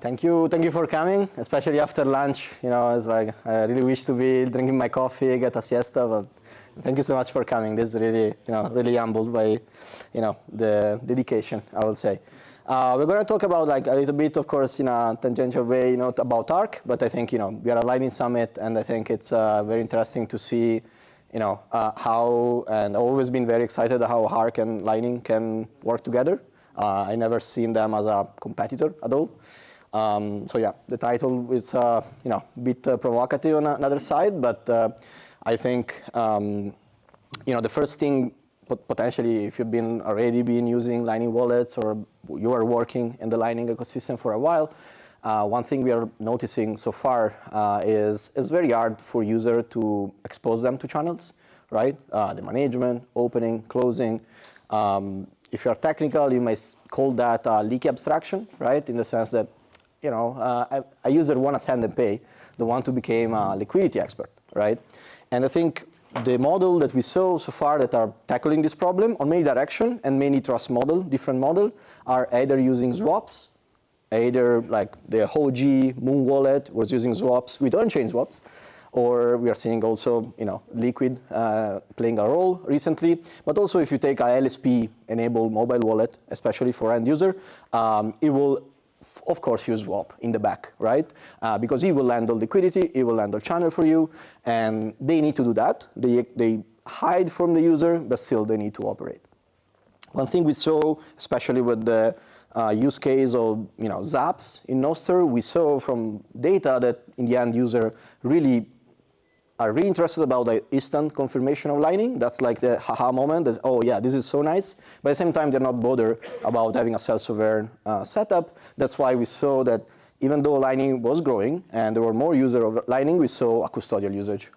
Thank you for coming, especially after lunch. It's like I really wish to be drinking my coffee, get a siesta, but thank you so much for coming. This is really, really humbled by, the dedication, I would say. We're going to talk about like a little bit, of course, in a tangential way, about ARC, but I think, we are a Lightning Summit, and I think it's very interesting to see, how, and I've always been very excited how ARC and Lightning can work together. I never seen them as a competitor at all. So yeah, the title is a bit provocative on another side, but I think the first thing potentially, if you've already been using Lightning wallets or you are working in the Lightning ecosystem for a while, one thing we are noticing so far is it's very hard for user to expose them to channels, right? The management, opening, closing. If you are technical, you may call that leaky abstraction, right? In the sense that a user want to send and pay, they want to become a liquidity expert, right? And I think the model that we saw so far that are tackling this problem on many direction and many trust model, different model, are either using swaps, either like the OG Moon wallet was using swaps with on-chain swaps, or we are seeing also, Liquid playing a role recently. But also if you take a LSP-enabled mobile wallet, especially for end user, it will of course use swap in the back, right? Because he will handle liquidity, he will handle channel for you, and they need to do that. They hide from the user, but still they need to operate. One thing we saw, especially with the use case of Zaps in Nostr, we saw from data that in the end user are really interested about the instant confirmation of Lightning. That's like the haha moment that, oh yeah, this is so nice. But at the same time, they're not bothered about having a self-sovereign setup. That's why we saw that even though Lightning was growing and there were more users of Lightning, we saw a custodial usage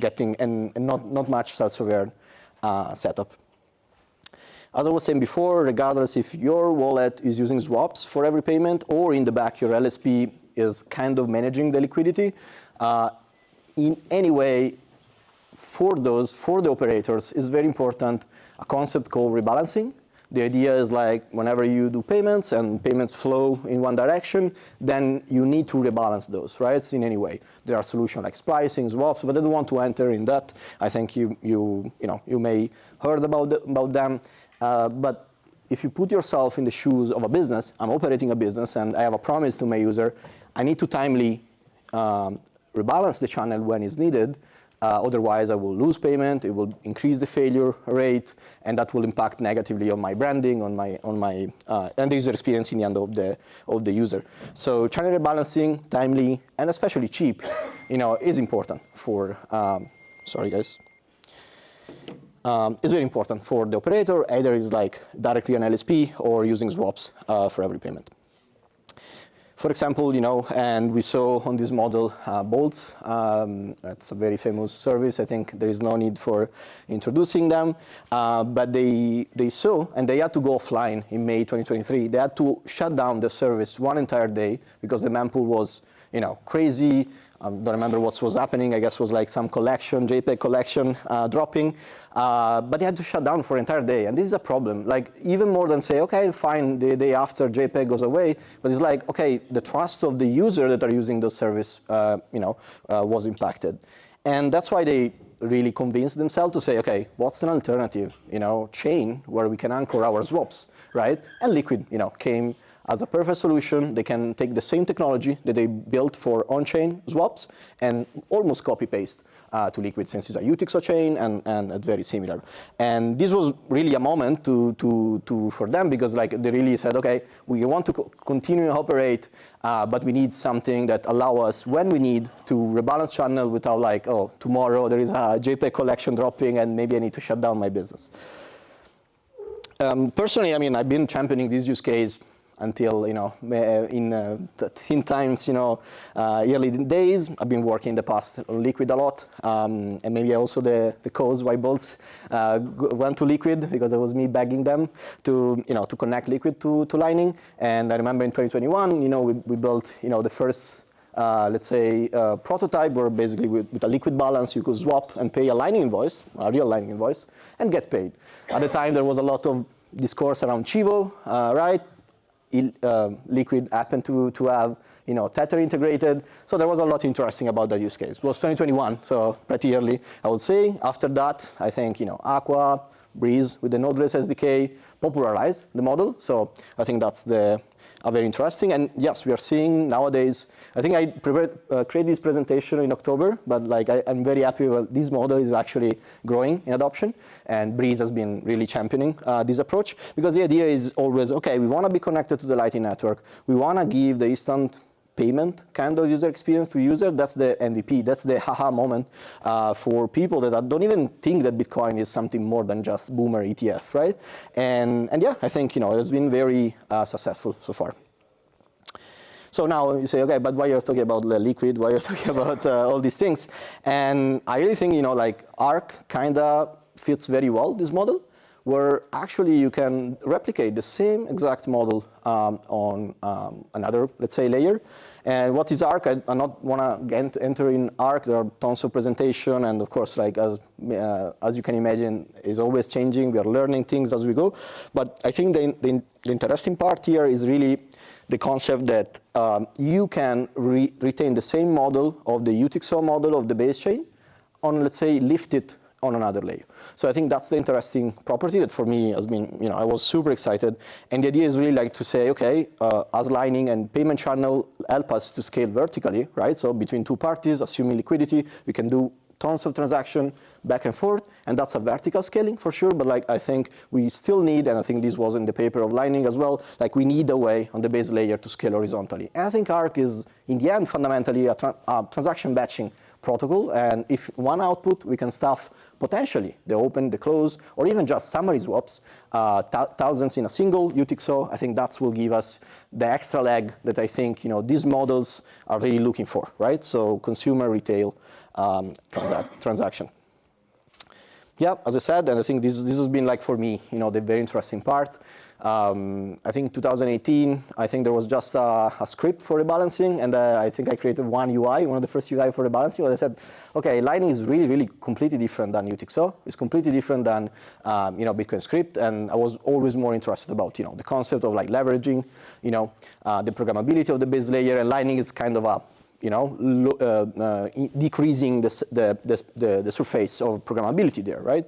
getting and not much self-sovereign setup. As I was saying before, regardless if your wallet is using swaps for every payment or in the back your LSP is kind of managing the liquidity, in any way, for the operators, is very important a concept called rebalancing. The idea is like whenever you do payments and payments flow in one direction, then you need to rebalance those, right? In any way. There are solutions like splicing, swaps, but I don't want to enter in that. I think you may heard about them. But if you put yourself in the shoes of a business, I'm operating a business and I have a promise to my user, I need to timely rebalance the channel when it's needed. Otherwise, I will lose payment. It will increase the failure rate, and that will impact negatively on my branding, on my end user experience in the end of the user. So channel rebalancing, timely, and especially cheap, is important for. Sorry, guys. Is very important for the operator. Either it's like directly an LSP or using swaps for every payment. For example, and we saw on this model bolts. That's a very famous service. I think there is no need for introducing them. But they saw, and they had to go offline in May 2023. They had to shut down the service one entire day because the mempool was, crazy. I don't remember what was happening. I guess it was like some collection, JPEG collection dropping. But they had to shut down for an entire day. And this is a problem. Like even more than say, okay, fine, the day after JPEG goes away. But it's like, okay, the trust of the user that are using those service, was impacted. And that's why they really convinced themselves to say, okay, what's an alternative, chain where we can anchor our swaps, right? And Liquid, came as a perfect solution. They can take the same technology that they built for on-chain swaps and almost copy-paste to Liquid, since it's a UTXO chain and it's very similar. And this was really a moment for them because like they really said, okay, we want to continue to operate, but we need something that allow us when we need to rebalance channel without like, oh, tomorrow there is a JPEG collection dropping and maybe I need to shut down my business. Personally, I mean, I've been championing this use case until, in thin times, early days. I've been working in the past on Liquid a lot. And maybe also the cause why bolts went to Liquid, because it was me begging them to connect Liquid to Lightning. And I remember in 2021, we built, the first, let's say, prototype where basically with a Liquid balance, you could swap and pay a Lightning invoice, a real Lightning invoice, and get paid. At the time, there was a lot of discourse around Chivo, right? Liquid happened to have Tether integrated. So there was a lot interesting about that use case. It was 2021, so pretty early, I would say. After that, I think Aqua, Breeze with the Node.js SDK popularized the model. So I think that's very interesting. And yes, we are seeing nowadays, I think I created this presentation in October, but like I'm very happy with this model is actually growing in adoption. And Breeze has been really championing this approach, because the idea is always, okay, we want to be connected to the Lightning Network. We want to give the instant payment kind of user experience to user. That's the MVP. That's the haha moment for people that don't even think that Bitcoin is something more than just boomer ETF, right? And yeah, I think it's been very successful so far. So now you say, okay, but why you're talking about the Liquid? Why you're talking about all these things? And I really think like Arc kind of fits very well this model, where actually you can replicate the same exact model on another, let's say, layer. And what is Arc? I not want to enter in Arc. There are tons of presentation, and of course, like as you can imagine, is always changing. We are learning things as we go. But I think the interesting part here is really the concept that you can retain the same model of the UTXO model of the base chain on, let's say, lift it on another layer. So I think that's the interesting property that for me has been, I was super excited. And the idea is really like to say, okay, as Lightning and payment channel help us to scale vertically, right? So between two parties, assuming liquidity, we can do tons of transaction back and forth, and that's a vertical scaling for sure. But like I think we still need, and I think this was in the paper of Lightning as well, like we need a way on the base layer to scale horizontally. And I think Arc is, in the end, fundamentally a transaction batching protocol, and if one output, we can stuff potentially the open, the close, or even just summary swaps, thousands in a single UTXO. I think that will give us the extra leg that I think these models are really looking for, right? So consumer retail transaction. Yeah, as I said, and I think this has been like for me, the very interesting part. I think 2018, I think there was just a script for rebalancing, and I think I created one of the first UI for rebalancing, where I said, okay, Lightning is really, really completely different than UTXO. It's completely different than Bitcoin script, and I was always more interested about the concept of like leveraging the programmability of the base layer, and Lightning is kind of a decreasing the surface of programmability there, right?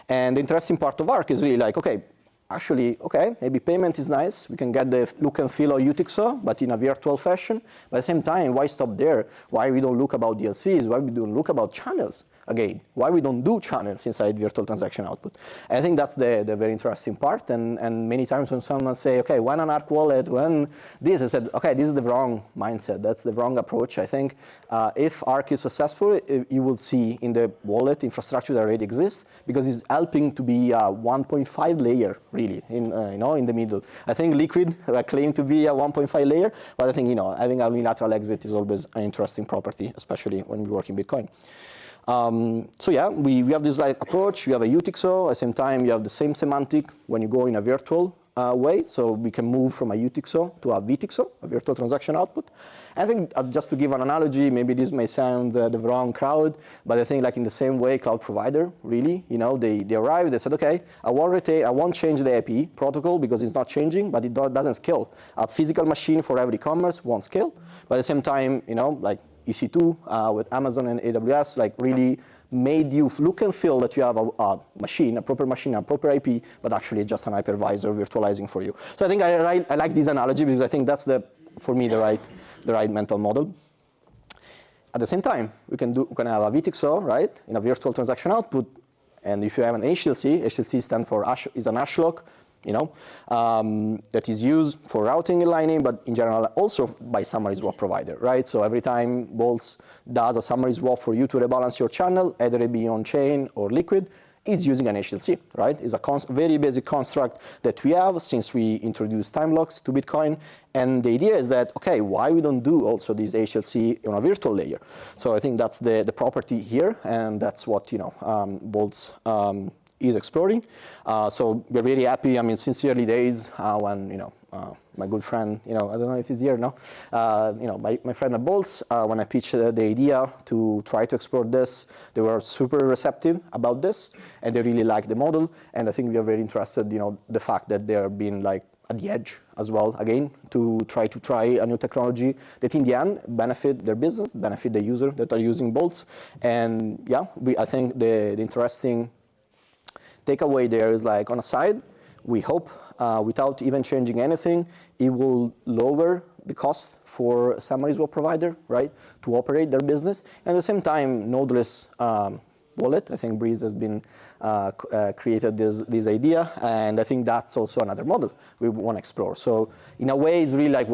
And the interesting part of Arc is really like, okay, actually, okay, maybe payment is nice. We can get the look and feel of UTXO, but in a virtual fashion. But at the same time, why stop there? Why we don't look about DLCs? Why we don't look about channels? Again, why we don't do channels inside virtual transaction output? And I think that's the very interesting part. And many times when someone say, okay, when an Arc wallet, when this, I said, okay, this is the wrong mindset. That's the wrong approach. I think if Arc is successful, you will see in the wallet infrastructure that already exists, because it's helping to be a 1.5 layer, really, in the middle. I think Liquid claim to be a 1.5 layer, but I think I think unilateral exit is always an interesting property, especially when we work in Bitcoin. So yeah, we have this like approach. You have a UTXO. At the same time, you have the same semantic when you go in a virtual way. So we can move from a UTXO to a VTXO, a virtual transaction output. I think just to give an analogy, maybe this may sound the wrong crowd, but I think like in the same way, cloud provider, really, they arrived, they said, okay, I won't change the IP protocol because it's not changing, but it doesn't scale. A physical machine for every commerce won't scale. But at the same time, like EC2 with Amazon and AWS, like really made you look and feel that you have a machine, a proper machine, a proper IP, but actually just an hypervisor virtualizing for you. So I think I like this analogy because I think that's for me the right mental model. At the same time, we can have a VTXO, right, in a virtual transaction output, and if you have an HLC stands for is an hash lock, that is used for routing in Lightning, but in general also by summary swap provider, right? So every time Boltz does a summary swap for you to rebalance your channel, either it be on chain or Liquid, is using an HLC, right? It's a very basic construct that we have since we introduced time locks to Bitcoin. And the idea is that, okay, why we don't do also this HLC on a virtual layer? So I think that's the property here, and that's what, Boltz is exploring. So we're really happy. I mean, since the early days when, my good friend, I don't know if he's here now, my friend at Boltz, when I pitched the idea to try to explore this, they were super receptive about this, and they really liked the model. And I think we are very interested, the fact that there have been like at the edge as well, again, to try a new technology that in the end benefit their business, benefit the user that are using bolts. And yeah, I think the interesting takeaway there is like, on a side, we hope without even changing anything, it will lower the cost for summary swap provider, right, to operate their business. And at the same time, nodeless wallet. I think Breeze has been created this idea, and I think that's also another model we want to explore. So in a way, it's really like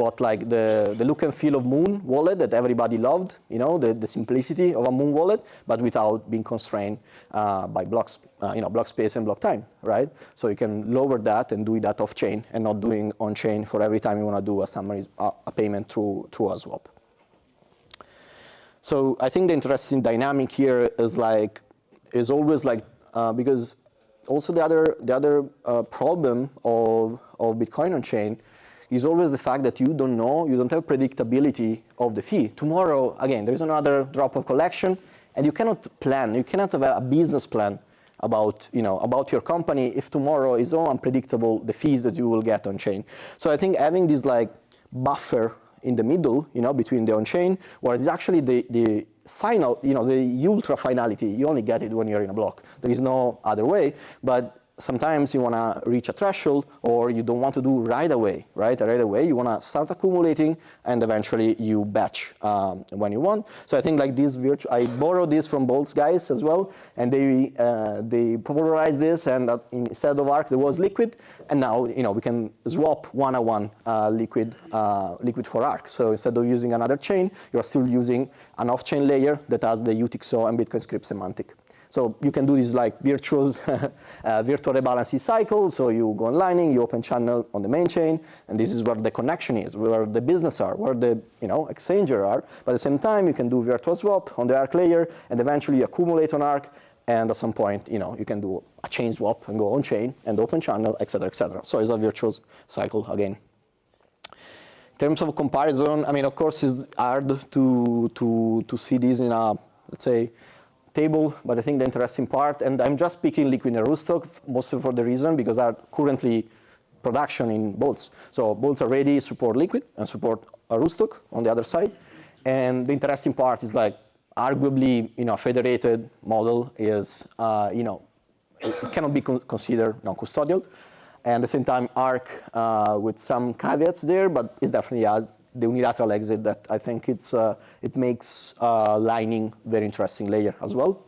the look and feel of Moon wallet that everybody loved, the simplicity of a Moon wallet, but without being constrained by blocks, block space and block time, right? So you can lower that and do that off chain and not doing on chain for every time you want to do a summary, a payment through a swap. So I think the interesting dynamic here is always because also the other problem of Bitcoin on chain is always the fact that you don't have predictability of the fee. Tomorrow, again, there's another drop of collection, and you cannot have a business plan about your company if tomorrow is so unpredictable the fees that you will get on chain. So I think having this buffer in the middle, between the on-chain, where it's actually the final, the ultra finality, you only get it when you're in a block. There is no other way, but sometimes you want to reach a threshold, or you don't want to do right away, right? Right away, you want to start accumulating, and eventually you batch when you want. So I think this I borrowed this from Bolt's guys as well, and they popularized this, and instead of Arc, there was Liquid, and now we can swap one-on-one Liquid for Arc. So instead of using another chain, you're still using an off-chain layer that has the UTXO and Bitcoin script semantic. So you can do this virtual rebalancing cycle. So you go onlining, you open channel on the main chain, and this is where the connection is, where the business are, where the exchanger are. But at the same time, you can do virtual swap on the Arc layer, and eventually accumulate on Arc. And at some point, you can do a chain swap and go on chain and open channel, et cetera, et cetera. So it's a virtual cycle again. In terms of comparison, I mean, of course, it's hard to see this in a, let's say, table, but I think the interesting part, and I'm just picking Liquid and Rootstock mostly for the reason because are currently production in Bolts. So Bolts already support Liquid and support a Rootstock on the other side. And the interesting part is arguably, a federated model is, it cannot be considered non-custodial. And at the same time, Arc with some caveats there, but it definitely has the unilateral exit that I think it makes Lightning very interesting layer as well.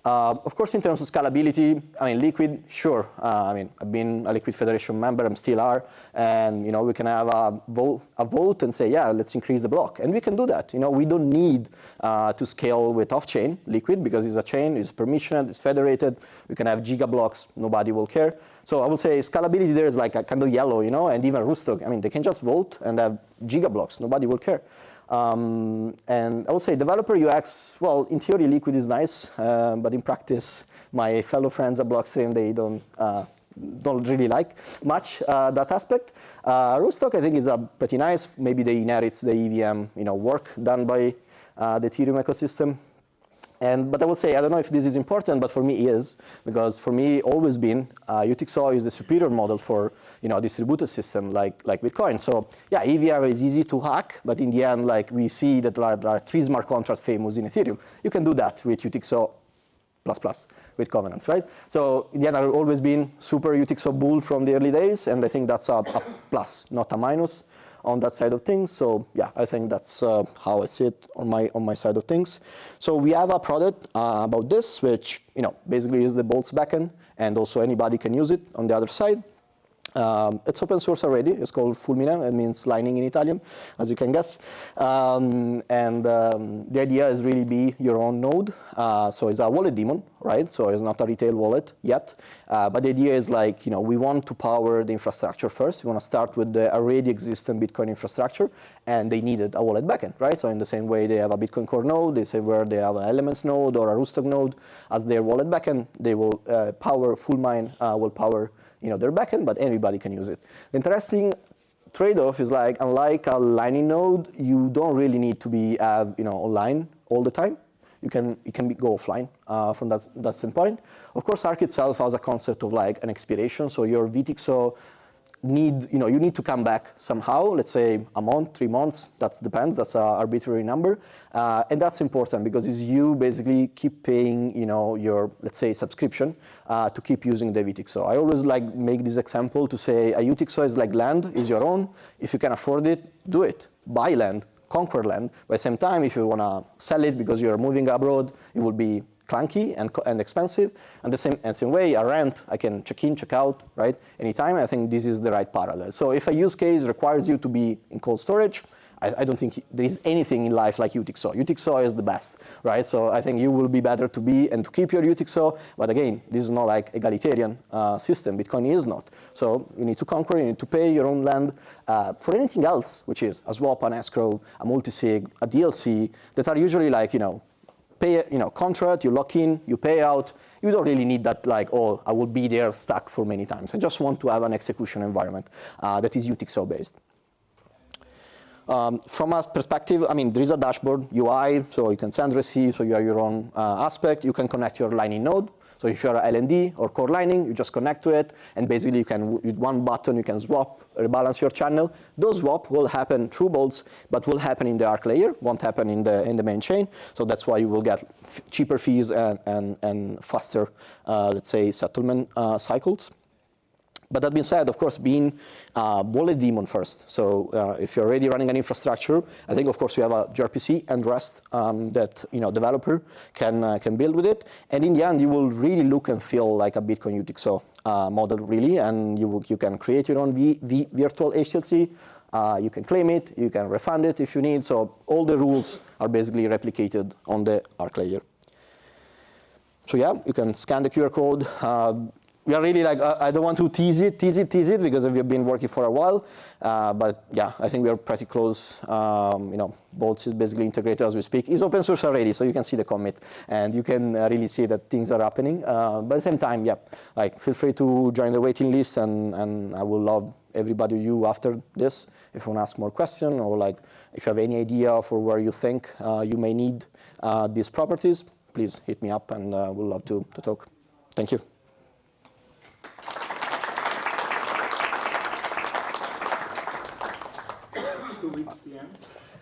Of course, in terms of scalability, I mean, Liquid, sure. I've been a Liquid Federation member, I'm still are, and we can have a vote and say, yeah, let's increase the block, and we can do that. We don't need to scale with off-chain Liquid because it's a chain, it's permissioned, it's federated. We can have giga blocks, nobody will care. So I would say scalability there is like a kind of yellow, and even Rootstock. I mean, they can just vote and have giga blocks, nobody will care. And I would say developer UX, well, in theory, Liquid is nice, but in practice, my fellow friends at Blockstream, they don't really like much that aspect. Rootstock, I think, is pretty nice. Maybe they inherits the EVM, work done by the Ethereum ecosystem. But I would say, I don't know if this is important, but for me it is, because for me, always been, UTXO is the superior model for, a distributed system like Bitcoin. So yeah, EVM is easy to hack, but in the end, we see that there are 3 smart contracts famous in Ethereum. You can do that with UTXO ++ with governance, right? So in the end, I've always been super UTXO bull from the early days, and I think that's a plus, not a minus on that side of things. So yeah, I think that's how I see it on my side of things. So we have a product about this, which basically is the Bolts backend, and also anybody can use it on the other side. It's open source already. It's called Fulmina. It means lightning in Italian, as you can guess. The idea is really be your own node. So it's a wallet daemon, right? So it's not a retail wallet yet. But the idea is we want to power the infrastructure first. We want to start with the already existing Bitcoin infrastructure, and they needed a wallet backend, right? So in the same way they have a Bitcoin Core node, they say where they have an Elements node or a Rootstock node as their wallet backend, they will power Fulmine, will power their backend, but anybody can use it. The interesting trade-off is unlike a Lightning node, you don't really need to be online all the time. It can go offline from that standpoint. Of course, Arc itself has a concept of an expiration. So your VTXO you need to come back somehow, let's say a month, 3 months, that depends, that's an arbitrary number. And that's important because it's you basically keep paying, your, let's say, subscription to keep using the UTXO. I always like make this example to say a UTXO is like land, is your own. If you can afford it, do it. Buy land, conquer land. But at the same time, if you want to sell it because you're moving abroad, it will be clunky and expensive. And the same way, a rent, I can check in, check out, right? Anytime. I think this is the right parallel. So if a use case requires you to be in cold storage, I don't think there is anything in life like UTXO. UTXO is the best, right? So I think you will be better to be and to keep your UTXO. But again, this is not like egalitarian system. Bitcoin is not. So you need to conquer, you need to pay your own land. For anything else, which is a swap, an escrow, a multisig, a DLC, that are usually like, pay, contract, you lock in, you pay out. You don't really need that like, oh, I will be there stuck for many times. I just want to have an execution environment that is UTXO based. From a perspective, there is a dashboard, UI, so you can send, receive, so you have your own aspect. You can connect your Lightning node. So if you're a LND or core Lightning, you just connect to it, and basically you can, with one button, you can swap, rebalance your channel. Those swap will happen through bolts, but will happen in the Arc layer, won't happen in the main chain. So that's why you will get cheaper fees and faster, let's say, settlement cycles. But that being said, of course, being wallet daemon first. So if you're already running an infrastructure, I think, of course, you have a gRPC and REST that developer can build with it. And in the end, you will really look and feel like a Bitcoin UTXO model, really. And you can create your own virtual HTLC. You can claim it. You can refund it if you need. So all the rules are basically replicated on the Arc layer. So yeah, you can scan the QR code. We are really like, I don't want to tease it because we've been working for a while. But yeah, I think we are pretty close. Bolts is basically integrated as we speak. It's open source already, so you can see the commit. And you can really see that things are happening. But at the same time, yeah, like feel free to join the waiting list. And I will love everybody you after this. If you want to ask more questions or like if you have any idea for where you think you may need these properties, please hit me up and we'll love to talk. Thank you.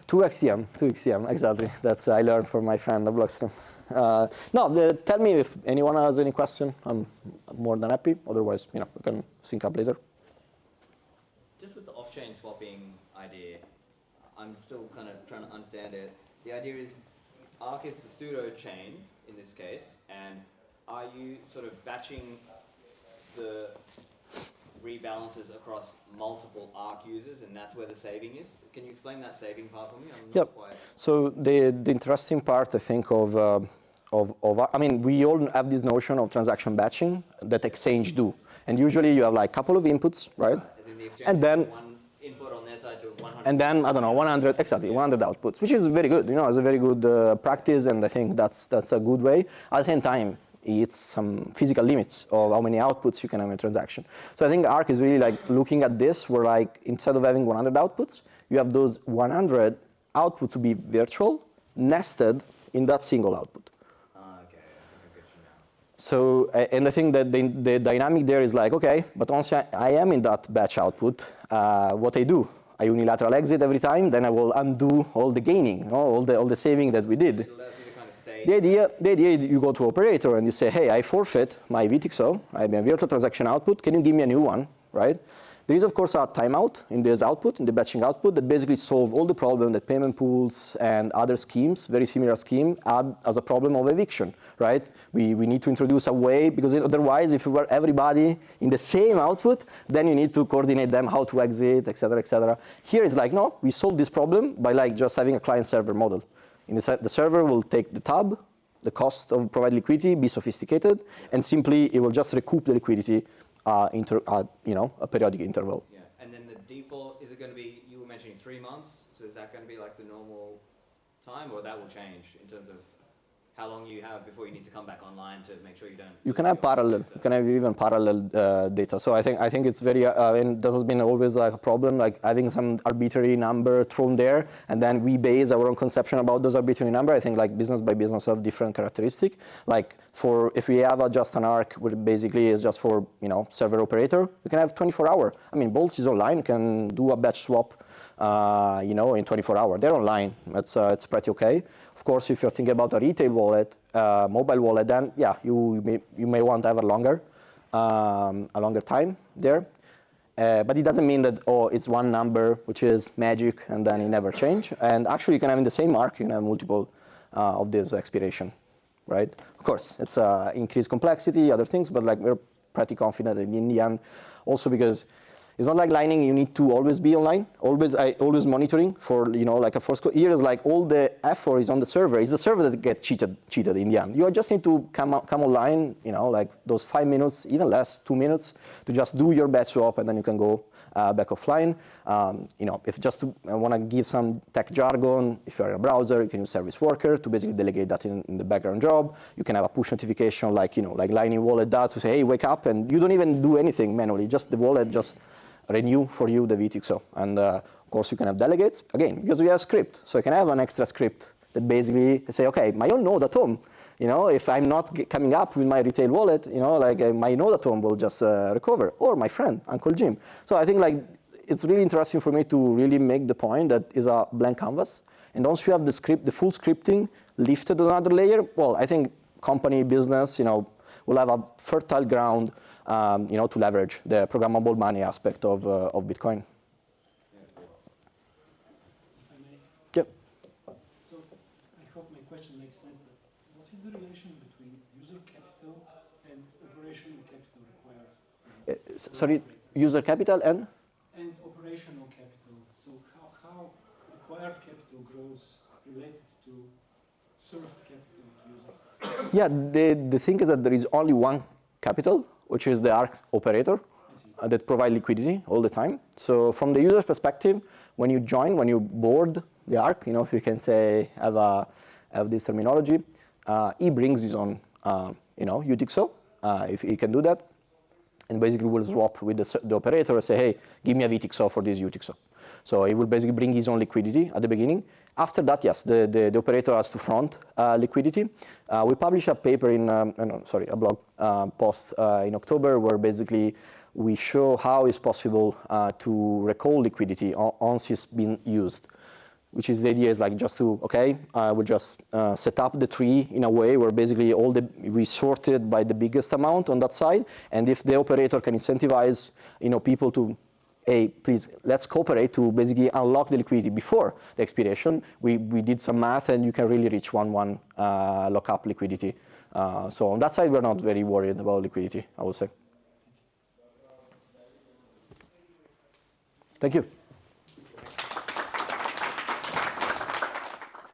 2xTM, exactly. That's I learned from my friend at Blockstream. Tell me if anyone has any question. I'm more than happy. Otherwise, we can sync up later. Just with the off-chain swapping idea, I'm still kind of trying to understand it. The idea is Arc is the pseudo chain in this case, and are you sort of batching the rebalances across multiple Arc users, and that's where the saving is? Can you explain that saving part for me? Yep. So the interesting part, I think, we all have this notion of transaction batching that exchange do, and usually you have like a couple of inputs, right? And then one input on their side to 100. And then 100 outputs, which is very good. It's a very good practice, and I think that's a good way. At the same time, it's some physical limits of how many outputs you can have in a transaction. So I think Arc is really like looking at this, where like instead of having 100 outputs, you have those 100 outputs to be virtual, nested in that single output. Okay, I get you now. So, and I think that the dynamic there is like, okay, but once I am in that batch output, what I do, I unilateral exit every time, then I will undo all the gaining, all the saving that we did. The idea you go to operator and you say, hey, I forfeit my VTXO, I have a virtual transaction output, can you give me a new one, right? There is, of course, a timeout in this output, in the batching output, that basically solve all the problem that payment pools and other schemes, very similar scheme, add as a problem of eviction, right? We need to introduce a way, because otherwise, if we were everybody in the same output, then you need to coordinate them, how to exit, et cetera, et cetera. Here it's like, no, we solve this problem by like just having a client-server model. The server will take the tab, the cost of provide liquidity, be sophisticated, and simply it will just recoup the liquidity a periodic interval. Yeah, and then the default, is it going to be, you were mentioning 3 months, so is that going to be like the normal time, or that will change in terms of how long you have before you need to come back online to make sure you don't. You can have parallel. You can have even parallel data. So I think it's very. And this has been always like a problem, like having some arbitrary number thrown there, and then we base our own conception about those arbitrary number. I think like business by business have different characteristic. Like for if we have just an arc, which basically is just for server operator, we can have 24-hour. I mean, Bolts is online, can do a batch swap. In 24 hours. They're online. It's pretty okay. Of course, if you're thinking about a retail wallet, mobile wallet, then yeah, you may want to have a longer time there. But it doesn't mean that it's one number which is magic and then it never change. And actually, you can have in the same arc, you can have multiple of this expiration, right? Of course, it's increased complexity, other things, but like we're pretty confident that in the end, also because it's not like Lightning, you need to always be online, always monitoring for, like a force code. Here is like all the effort is on the server. It's the server that gets cheated in the end. You just need to come online, like those 5 minutes, even less, 2 minutes, to just do your batch swap, and then you can go back offline. If just I want to give some tech jargon, if you're in a browser, you can use service worker to basically delegate that in the background job. You can have a push notification like Lightning Wallet does to say, hey, wake up, and you don't even do anything manually. Just the wallet just renew for you the VTXO. And of course, you can have delegates, again, because we have script. So I can have an extra script that basically say, okay, my own node at home, if I'm not coming up with my retail wallet, my node at home will just recover, or my friend, Uncle Jim. So I think like it's really interesting for me to really make the point that is a blank canvas. And once you have the script, the full scripting lifted on another layer, well, I think company, business, will have a fertile ground to leverage the programmable money aspect of Bitcoin. If I may. Yep. So I hope my question makes sense. But what is the relation between user capital and operational capital required? Sorry, user capital and? And operational capital. So how required capital grows related to served capital users? Yeah, the thing is that there is only one capital, which is the ARC operator that provide liquidity all the time. So from the user's perspective, when you board the ARC, if you can say, have this terminology, he brings his own, UTXO, if he can do that, and basically will swap with the operator and say, hey, give me a VTXO for this UTXO. So he will basically bring his own liquidity at the beginning. After that, yes, the operator has to front liquidity. We published a paper a blog post in October where basically we show how it's possible to recall liquidity once it's been used. Which is the idea is like just to, we'll just set up the tree in a way where basically we sorted by the biggest amount on that side. And if the operator can incentivize, people to, hey, please, let's cooperate to basically unlock the liquidity before the expiration. We did some math, and you can really reach 1-1 lockup liquidity. So on that side, we're not very worried about liquidity, I would say. Thank you.